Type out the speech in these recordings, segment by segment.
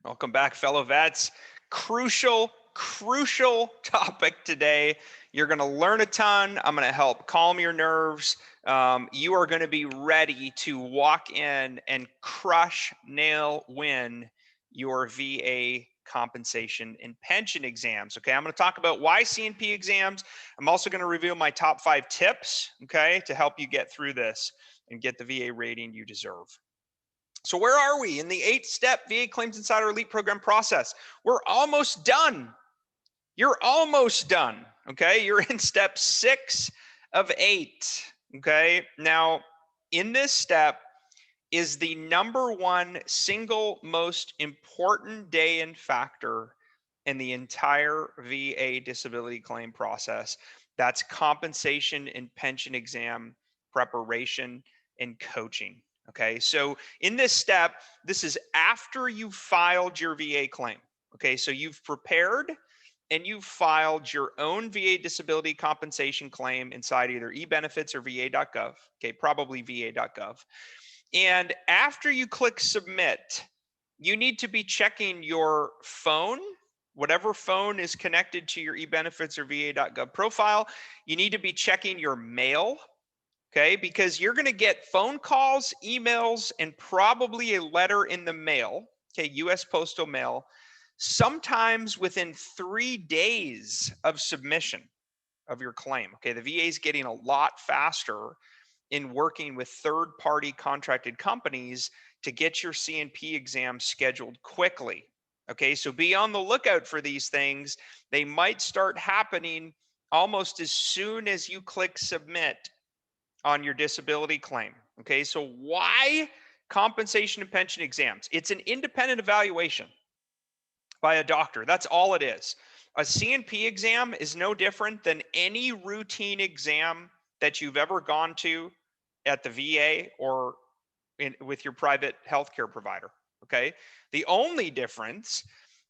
Welcome back, fellow vets. Crucial topic today. You're going to learn a ton. I'm going to help calm your nerves. You are going to be ready to walk in and crush, nail, win your VA compensation and pension exams. Okay, I'm going to talk about why CNP exams. I'm also going to reveal my top 5 tips, okay, to help you get through this and get the VA rating you deserve. So where are we in the 8-step VA Claims Insider Elite program process? We're almost done. You're almost done. Okay. You're in step 6 of 8. Okay. Now, in this step is the number one single most important day and factor in the entire VA disability claim process. That's compensation and pension exam preparation and coaching. Okay, so in this step, this is after you've filed your VA claim. Okay, so you've prepared and you've filed your own VA disability compensation claim inside either eBenefits or va.gov. Okay, probably va.gov. And after you click submit, you need to be checking your phone, whatever phone is connected to your eBenefits or va.gov profile. You need to be checking your mail, okay? Because you're going to get phone calls, emails, and probably a letter in the mail, okay? US postal mail, sometimes within 3 days of submission of your claim. Okay, the VA is getting a lot faster in working with third-party contracted companies to get your CNP exam scheduled quickly. Okay, so be on the lookout for these things. They might start happening almost as soon as you click submit on your disability claim. Okay, so why compensation and pension exams? It's an independent evaluation by a doctor. That's all it is. A CNP exam is no different than any routine exam that you've ever gone to at the VA or with your private healthcare provider. Okay. The only difference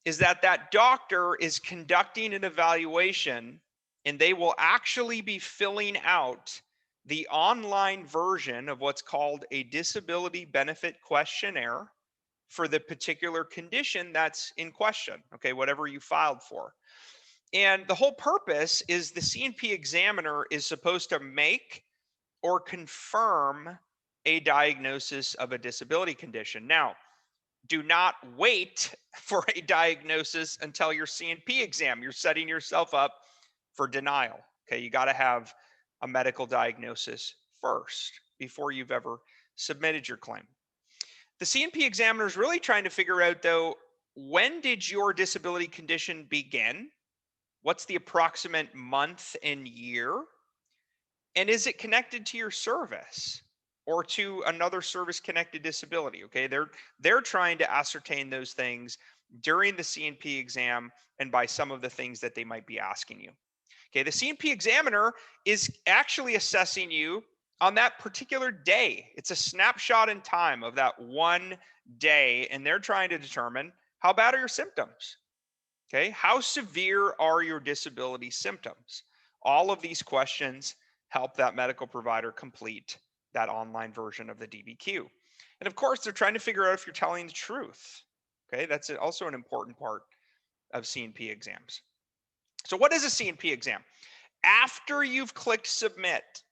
is that that doctor is conducting an evaluation and they will actually be filling out the online version of what's called a disability benefit questionnaire for the particular condition that's in question, okay, whatever you filed for. And the whole purpose is the CNP examiner is supposed to make or confirm a diagnosis of a disability condition. Now, do not wait for a diagnosis until your CNP exam. You're setting yourself up for denial. Okay, you got to have a medical diagnosis first before you've ever submitted your claim. The CNP examiner is really trying to figure out, though, when did your disability condition begin? What's the approximate month and year? And is it connected to your service or to another service connected disability? Okay, they're trying to ascertain those things during the CNP exam and by some of the things that they might be asking you. Okay, the CNP examiner is actually assessing you on that particular day. It's a snapshot in time of that one day, and they're trying to determine how bad are your symptoms? Okay, how severe are your disability symptoms? All of these questions help that medical provider complete that online version of the DBQ. And of course, they're trying to figure out if you're telling the truth. Okay, that's also an important part of CNP exams. So, what is a CNP exam? After you've clicked submit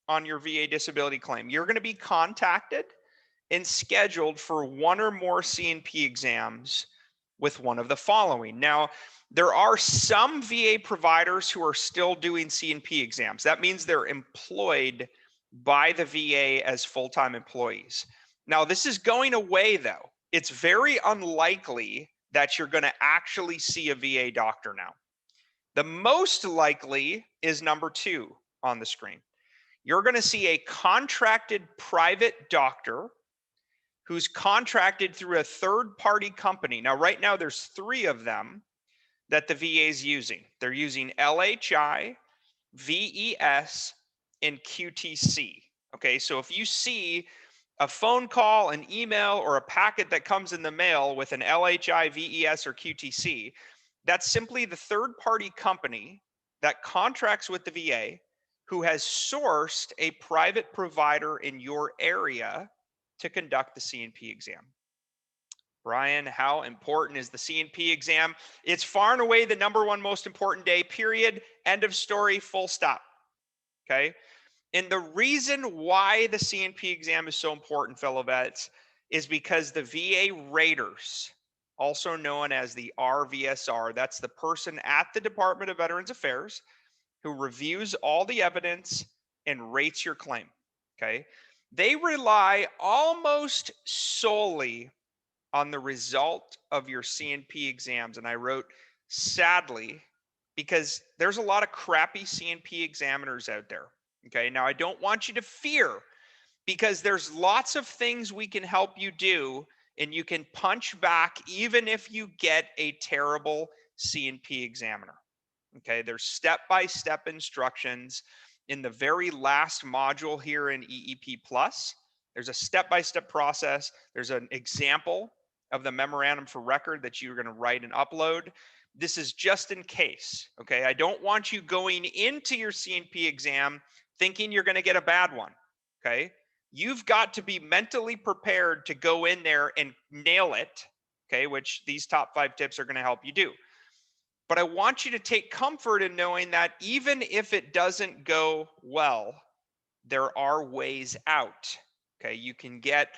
on your VA disability claim, you're going to be contacted and scheduled for one or more CNP exams with one of the following. Now, there are some VA providers who are still doing CNP exams. That means they're employed by the VA as full-time employees. Now, this is going away, though. It's very unlikely that you're going to actually see a VA doctor now. The most likely is number 2 on the screen. You're going to see a contracted private doctor who's contracted through a third-party company. Now, right now, there's 3 of them that the VA is using. They're using LHI, VES, and QTC. Okay, so if you see a phone call, an email, or a packet that comes in the mail with an LHI, VES, or QTC, that's simply the third-party company that contracts with the VA who has sourced a private provider in your area to conduct the CNP exam. Brian, how important is the CNP exam? It's far and away the #1 most important day, period. End of story, full stop. Okay. And the reason why the CNP exam is so important, fellow vets, is because the VA raters, also known as the RVSR, that's the person at the Department of Veterans Affairs who reviews all the evidence and rates your claim. Okay. They rely almost solely on the result of your CNP exams. And I wrote sadly, because there's a lot of crappy CNP examiners out there. Okay. Now, I don't want you to fear, because there's lots of things we can help you do, and you can punch back even if you get a terrible CNP examiner. Okay. There's step-by-step instructions in the very last module here in EEP Plus. There's a step-by-step process. There's an example of the memorandum for record that you're going to write and upload. This is just in case. Okay. I don't want you going into your CNP exam thinking you're going to get a bad one. Okay. You've got to be mentally prepared to go in there and nail it. Okay. Which these top 5 tips are going to help you do. But I want you to take comfort in knowing that even if it doesn't go well, there are ways out. Okay. You can get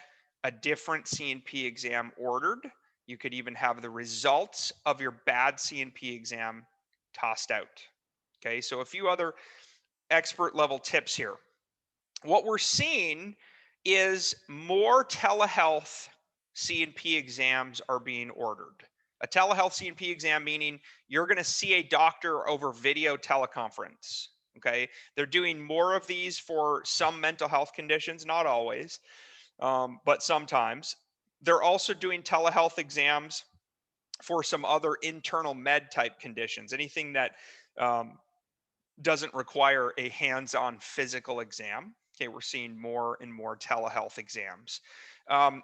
a different CNP exam ordered. You could even have the results of your bad CNP exam tossed out. Okay. So a few other expert level tips here. What we're seeing is more telehealth CNP exams are being ordered. A telehealth CNP exam meaning you're going to see a doctor over video teleconference. Okay. They're doing more of these for some mental health conditions, not always, but sometimes. They're also doing telehealth exams for some other internal med type conditions, anything that doesn't require a hands-on physical exam. Okay, we're seeing more and more telehealth exams.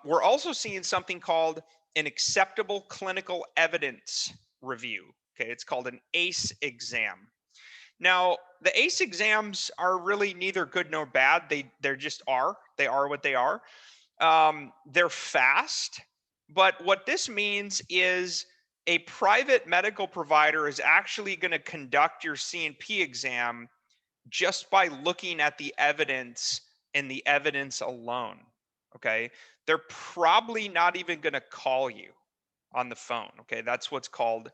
We're also seeing something called an acceptable clinical evidence review. Okay, it's called an ACE exam. Now, the ACE exams are really neither good nor bad. They just are. They are what they are. They're fast, but what this means is a private medical provider is actually going to conduct your CNP exam just by looking at the evidence and the evidence alone. Okay. They're probably not even going to call you on the phone. Okay. That's what's called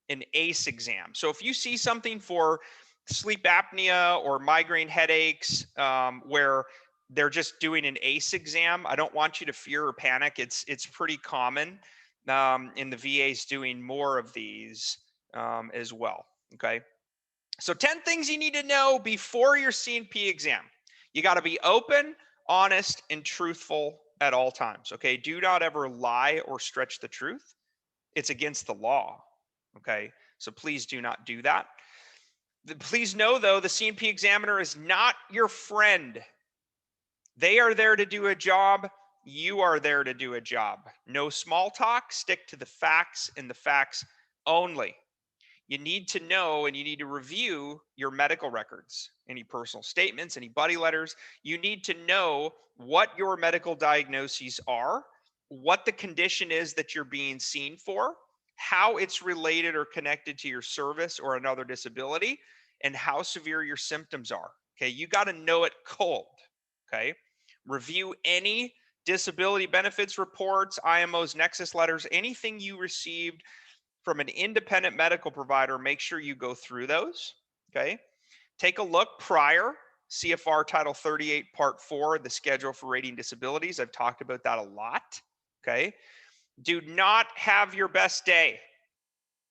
an ACE exam. So if you see something for sleep apnea or migraine headaches where they're just doing an ACE exam, I don't want you to fear or panic. It's pretty common. And the VA is doing more of these as well. Okay. So 10 things you need to know before your CNP exam. You got to be open, honest, and truthful at all times. Okay. Do not ever lie or stretch the truth. It's against the law. Okay. So please do not do that. Please know, though, the CNP examiner is not your friend. They are there to do a job. You are there to do a job. No small talk. Stick to the facts and the facts only. You need to know and you need to review your medical records, any personal statements, any buddy letters. You need to know what your medical diagnoses are, what the condition is that you're being seen for, how it's related or connected to your service or another disability, and how severe your symptoms are. Okay, you got to know it cold. Okay, review any disability benefits reports, IMOs, Nexus letters, anything you received from an independent medical provider. Make sure you go through those. Okay, take a look prior. CFR Title 38, Part 4, the schedule for rating disabilities. I've talked about that a lot. Okay, do not have your best day.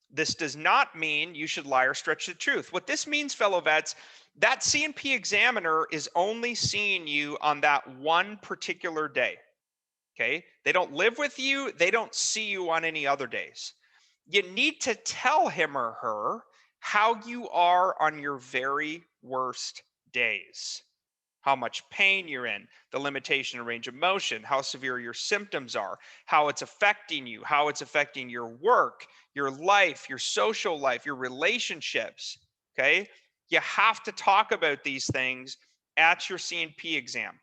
This does not mean you should lie or stretch the truth. What this means, fellow vets, that CNP examiner is only seeing you on that one particular day. Okay, they don't live with you. They don't see you on any other days. You need to tell him or her how you are on your very worst days, how much pain you're in, the limitation of range of motion, how severe your symptoms are, how it's affecting you, how it's affecting your work, your life, your social life, your relationships. Okay. You have to talk about these things at your CNP exam.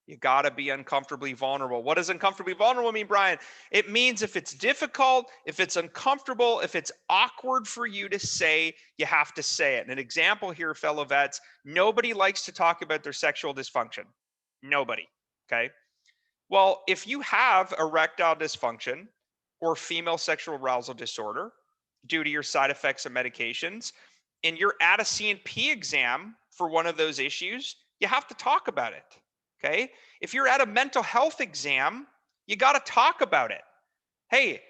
You got to be uncomfortably vulnerable. What does uncomfortably vulnerable mean, Brian? It means if it's difficult, if it's uncomfortable, if it's awkward for you to say, you have to say it. And an example here, fellow vets, nobody likes to talk about their sexual dysfunction. Nobody. Okay. Well, if you have erectile dysfunction or female sexual arousal disorder due to your side effects of medications, and you're at a CNP exam for one of those issues, you have to talk about it. Okay. If you're at a mental health exam, you got to talk about it. Hey,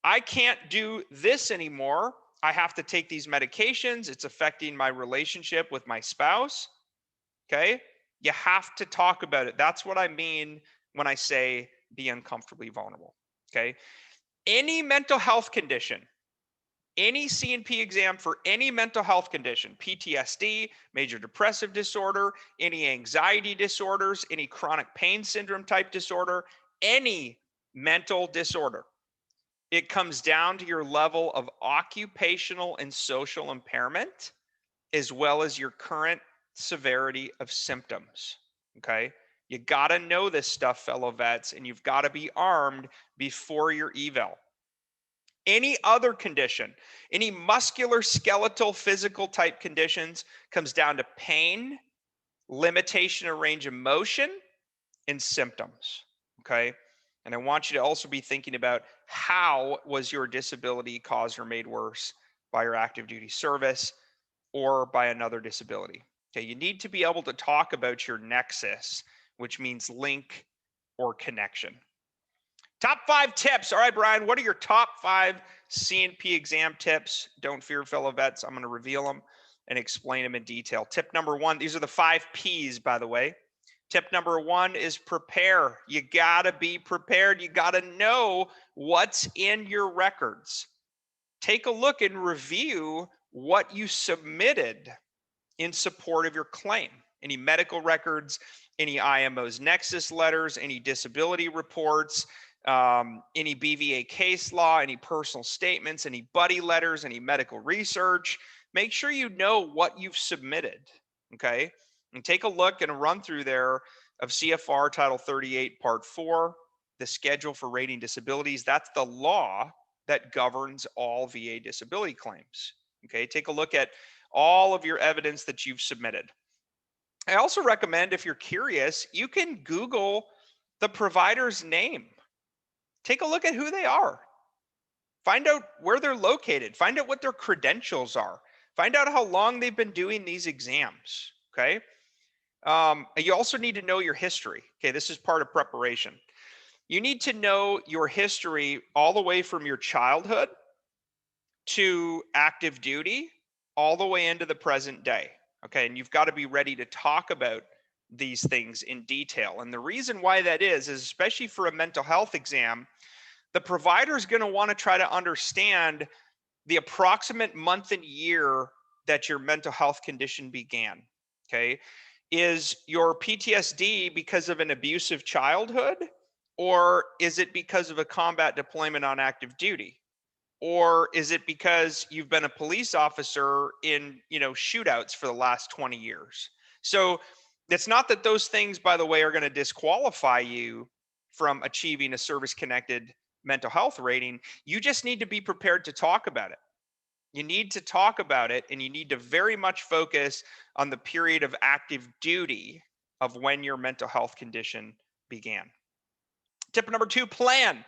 I can't do this anymore. I have to take these medications. It's affecting my relationship with my spouse. Okay. You have to talk about it. That's what I mean when I say be uncomfortably vulnerable. Okay. Any mental health condition, any CNP exam for any mental health condition, PTSD, major depressive disorder, any anxiety disorders, any chronic pain syndrome type disorder, any mental disorder, it comes down to your level of occupational and social impairment, as well as your current severity of symptoms. Okay. You got to know this stuff, fellow vets, and you've got to be armed before your eval. Any other condition, any muscular, skeletal, physical type conditions comes down to pain, limitation of range of motion, and symptoms. Okay. And I want you to also be thinking about how was your disability caused or made worse by your active duty service or by another disability. Okay. You need to be able to talk about your nexus, which means link or connection. Top 5 tips. All right, Brian, what are your top 5 CNP exam tips? Don't fear, fellow vets. I'm going to reveal them and explain them in detail. Tip number 1, these are the 5 P's, by the way. Tip number 1 is prepare. You got to be prepared. You got to know what's in your records. Take a look and review what you submitted in support of your claim. Any medical records, any IMO's nexus letters, any disability reports, any BVA case law, any personal statements, any buddy letters, any medical research. Make sure you know what you've submitted, okay? And take a look and a run through there of CFR Title 38, Part 4, the schedule for rating disabilities. That's the law that governs all VA disability claims, okay? Take a look at all of your evidence that you've submitted. I also recommend, if you're curious, you can Google the provider's name. Take a look at who they are. Find out where they're located. Find out what their credentials are. Find out how long they've been doing these exams. Okay. You also need to know your history. Okay. This is part of preparation. You need to know your history all the way from your childhood to active duty, all the way into the present day. Okay. And you've got to be ready to talk about these things in detail. And the reason why that is especially for a mental health exam, the provider is going to want to try to understand the approximate month and year that your mental health condition began. Okay. Is your PTSD because of an abusive childhood, or is it because of a combat deployment on active duty? Or is it because you've been a police officer in, shootouts for the last 20 years? So it's not that those things, by the way, are going to disqualify you from achieving a service-connected mental health rating. You just need to be prepared to talk about it. You need to talk about it, and you need to very much focus on the period of active duty of when your mental health condition began. Tip number 2, plan.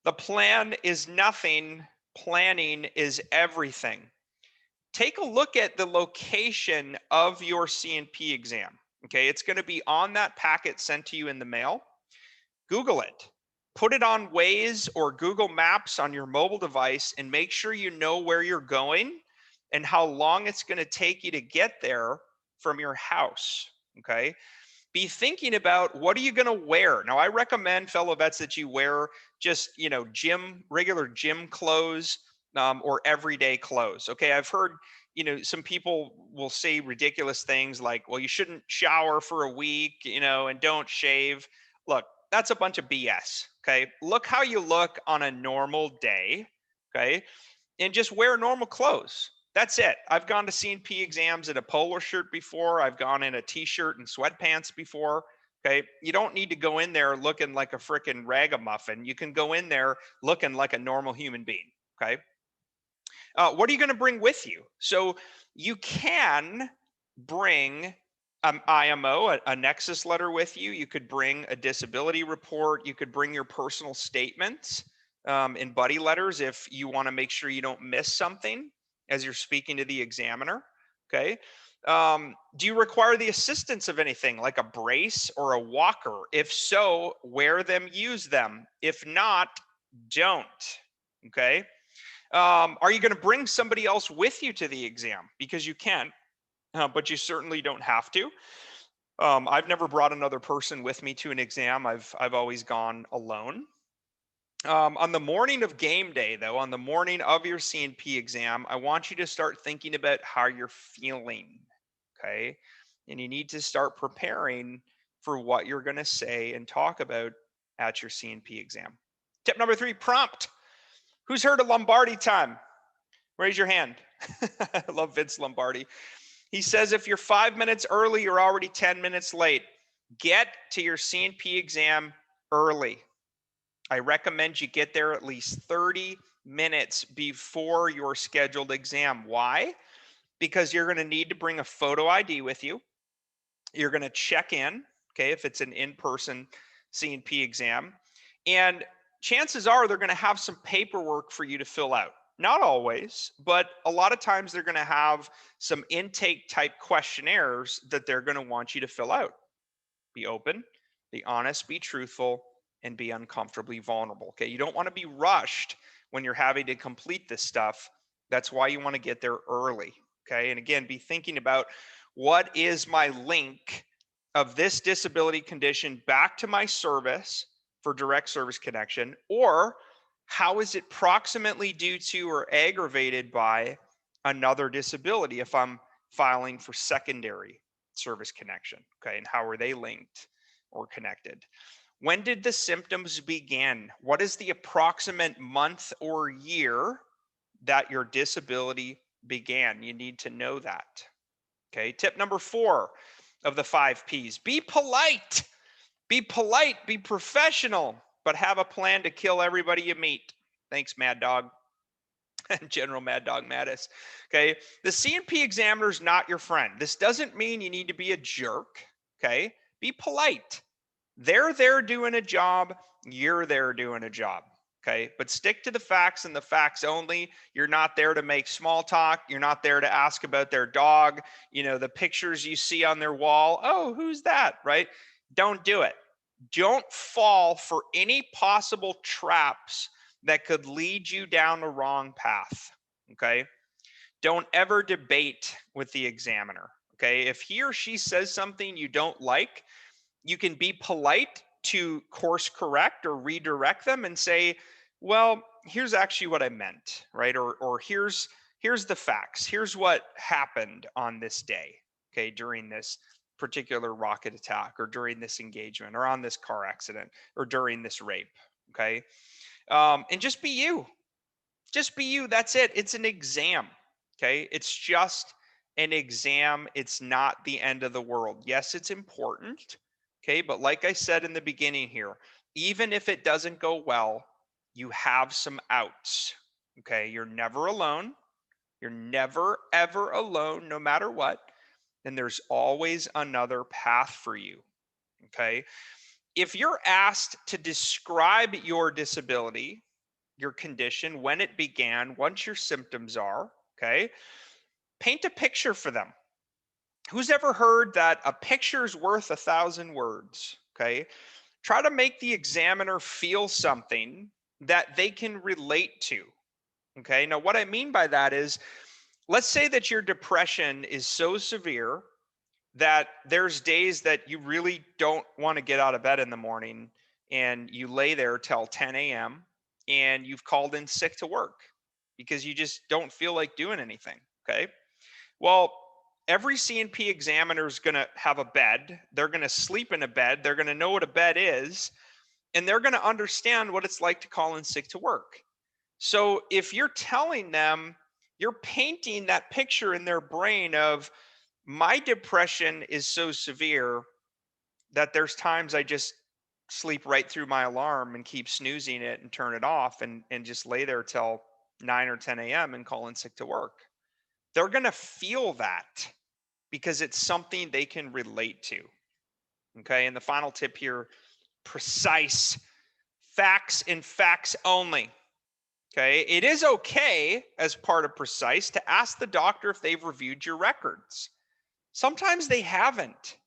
The plan is nothing. Planning is everything. Take a look at the location of your CNP exam. Okay, it's going to be on that packet sent to you in the mail. Google it. Put it on Waze or Google Maps on your mobile device and make sure you know where you're going and how long it's going to take you to get there from your house. Okay. Be thinking about, what are you going to wear? Now, I recommend, fellow vets, that you wear just, regular gym clothes or everyday clothes. Okay. I've heard, some people will say ridiculous things like, well, you shouldn't shower for a week, and don't shave. Look, that's a bunch of BS. Okay. Look how you look on a normal day. Okay. And just wear normal clothes. That's it. I've gone to CNP exams in a polo shirt before. I've gone in a t-shirt and sweatpants before. Okay. You don't need to go in there looking like a freaking ragamuffin. You can go in there looking like a normal human being. Okay. What are you going to bring with you? So you can bring IMO, a Nexus letter with you. You could bring a disability report. You could bring your personal statements in buddy letters if you want to make sure you don't miss something as you're speaking to the examiner. Okay. Do you require the assistance of anything like a brace or a walker? If so, wear them, use them. If not, don't. Okay. Are you going to bring somebody else with you to the exam? Because you can, but you certainly don't have to. I've never brought another person with me to an exam. I've always gone alone. On the morning of game day, though, on the morning of your CNP exam, I want you to start thinking about how you're feeling. Okay. And you need to start preparing for what you're going to say and talk about at your CNP exam. Tip number 3, prompt. Who's heard of Lombardi time? Raise your hand. I love Vince Lombardi. He says if you're 5 minutes early, you're already 10 minutes late. Get to your CNP exam early. I recommend you get there at least 30 minutes before your scheduled exam. Why? Because you're going to need to bring a photo ID with you. You're going to check in, okay, if it's an in-person CNP exam. And chances are they're going to have some paperwork for you to fill out. Not always, but a lot of times they're going to have some intake type questionnaires that they're going to want you to fill out. Be open, be honest, be truthful, and be uncomfortably vulnerable. Okay. You don't want to be rushed when you're having to complete this stuff. That's why you want to get there early. Okay. And again, be thinking about what is my link of this disability condition back to my service for direct service connection, or how is it proximately due to or aggravated by another disability if I'm filing for secondary service connection. Okay. And how are they linked or connected? When did the symptoms begin? What is the approximate month or year that your disability began? You need to know that. Okay. Tip number 4 of the 5 P's, be polite. Be polite, be professional, but have a plan to kill everybody you meet. Thanks, Mad Dog. General Mad Dog Mattis. Okay. The CNP examiner is not your friend. This doesn't mean you need to be a jerk. Okay. Be polite. They're there doing a job. You're there doing a job. Okay. But stick to the facts and the facts only. You're not there to make small talk. You're not there to ask about their dog. You know, the pictures you see on their wall. Oh, who's that? Right. Don't do it. Don't fall for any possible traps that could lead you down the wrong path. Okay. Don't ever debate with the examiner. Okay. If he or she says something you don't like, you can be polite to course correct or redirect them and say, well, here's actually what I meant, right? Or here's the facts. Here's what happened on this day, okay, during this particular rocket attack or during this engagement or on this car accident or during this rape, okay? And just be you. Just be you. That's it. It's an exam. Okay. It's just an exam. It's not the end of the world. Yes, it's important. Okay. But like I said in the beginning here, even if it doesn't go well, you have some outs. Okay. You're never alone. You're never, ever alone, no matter what. And there's always another path for you. Okay. If you're asked to describe your disability, your condition, when it began, what your symptoms are, okay? Paint a picture for them. Who's ever heard that a picture's worth 1,000 words, okay? Try to make the examiner feel something that they can relate to, okay? Now, what I mean by that is, let's say that your depression is so severe that there's days that you really don't want to get out of bed in the morning and you lay there till 10 a.m. and you've called in sick to work because you just don't feel like doing anything. Okay. Well, every CNP examiner is going to have a bed. They're going to sleep in a bed. They're going to know what a bed is, and they're going to understand what it's like to call in sick to work. So if you're telling them, you're painting that picture in their brain of, my depression is so severe that there's times I just sleep right through my alarm and keep snoozing it and turn it off and just lay there till 9 or 10 a.m. and call in sick to work. They're going to feel that because it's something they can relate to. Okay. And the final tip here, precise facts and facts only. Okay. It is okay as part of precise to ask the doctor if they've reviewed your records. Sometimes they haven't.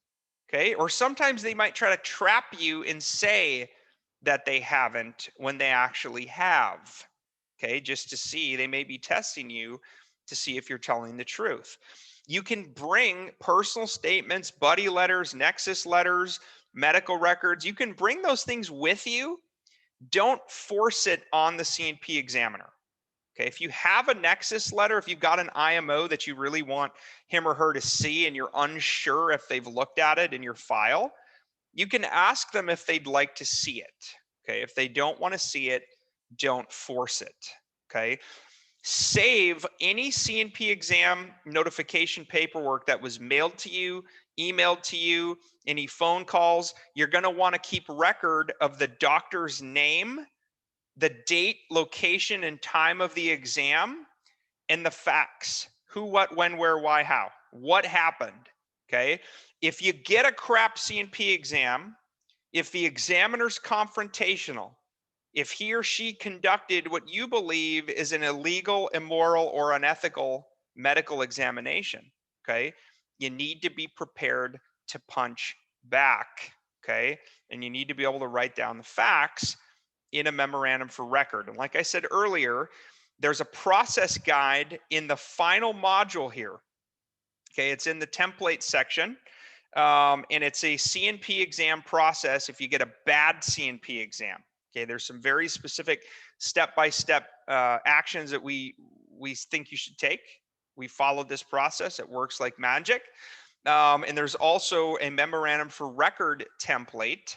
Okay. Or sometimes they might try to trap you and say that they haven't when they actually have. Okay. Just to see, they may be testing you to see if you're telling the truth. You can bring personal statements, buddy letters, nexus letters, medical records. You can bring those things with you. Don't force it on the C&P examiner. Okay, if you have a nexus letter, if you've got an IMO that you really want him or her to see and you're unsure if they've looked at it in your file, you can ask them if they'd like to see it. Okay, if they don't want to see it, don't force it. Okay, save any C&P exam notification paperwork that was mailed to you, emailed to you, any phone calls. You're going to want to keep record of the doctor's name, the date, location, and time of the exam, and the facts: who, what, when, where, why, how, what happened. Okay. If you get a crap C&P exam, if the examiner's confrontational, if he or she conducted what you believe is an illegal, immoral, or unethical medical examination, okay, you need to be prepared to punch back. Okay. And you need to be able to write down the facts in a memorandum for record. And like I said earlier, there's a process guide in the final module here. Okay, it's in the template section, and it's a C&P exam process if you get a bad C&P exam. Okay, there's some very specific step-by-step actions that we think you should take. We followed this process. It works like magic. And there's also a memorandum for record template.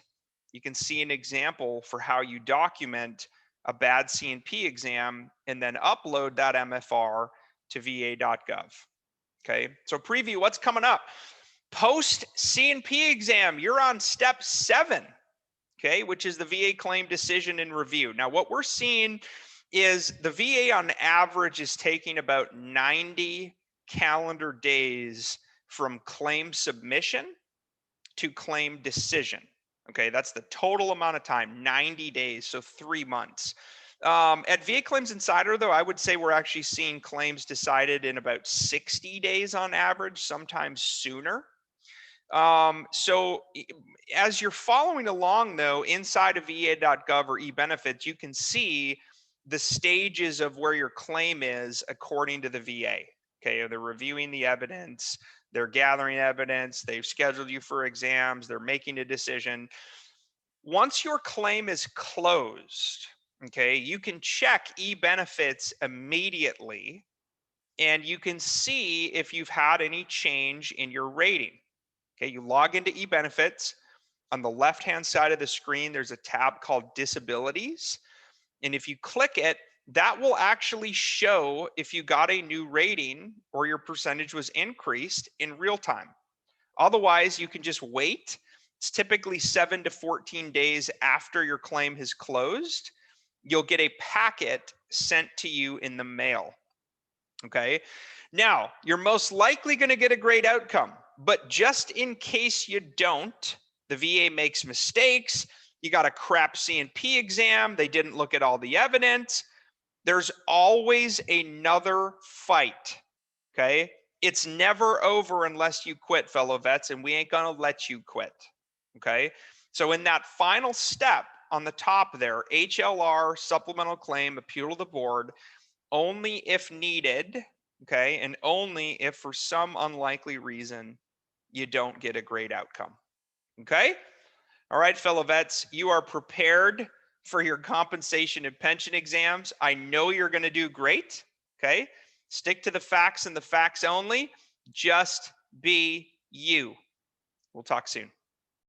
You can see an example for how you document a bad C&P exam and then upload that MFR to va.gov. Okay, so preview what's coming up. Post C&P exam, you're on step 7, okay, which is the VA claim decision and review. Now, what we're seeing is the VA on average is taking about 90 calendar days from claim submission to claim decision. Okay, that's the total amount of time, 90 days, so 3 months. At VA Claims Insider, though, I would say we're actually seeing claims decided in about 60 days on average, sometimes sooner. So as you're following along, though, inside of va.gov or eBenefits, you can see the stages of where your claim is according to the VA. Okay, they're reviewing the evidence, they're gathering evidence, they've scheduled you for exams, they're making a decision. Once your claim is closed, okay, you can check eBenefits immediately and you can see if you've had any change in your rating. Okay, you log into eBenefits. On the left-hand side of the screen, there's a tab called Disabilities. And if you click it, that will actually show if you got a new rating or your percentage was increased in real time. Otherwise, you can just wait. It's typically 7 to 14 days after your claim has closed. You'll get a packet sent to you in the mail. Okay. Now, you're most likely going to get a great outcome, but just in case you don't, the VA makes mistakes. You got a crap C&P exam. They didn't look at all the evidence. There's always another fight. Okay. It's never over unless you quit, fellow vets, and we ain't going to let you quit. Okay. So in that final step on the top there, HLR, supplemental claim, appeal to the board, only if needed, okay, and only if for some unlikely reason you don't get a great outcome. Okay. All right, fellow vets, you are prepared for your compensation and pension exams. I know you're going to do great. Okay. Stick to the facts and the facts only. Just be you. We'll talk soon.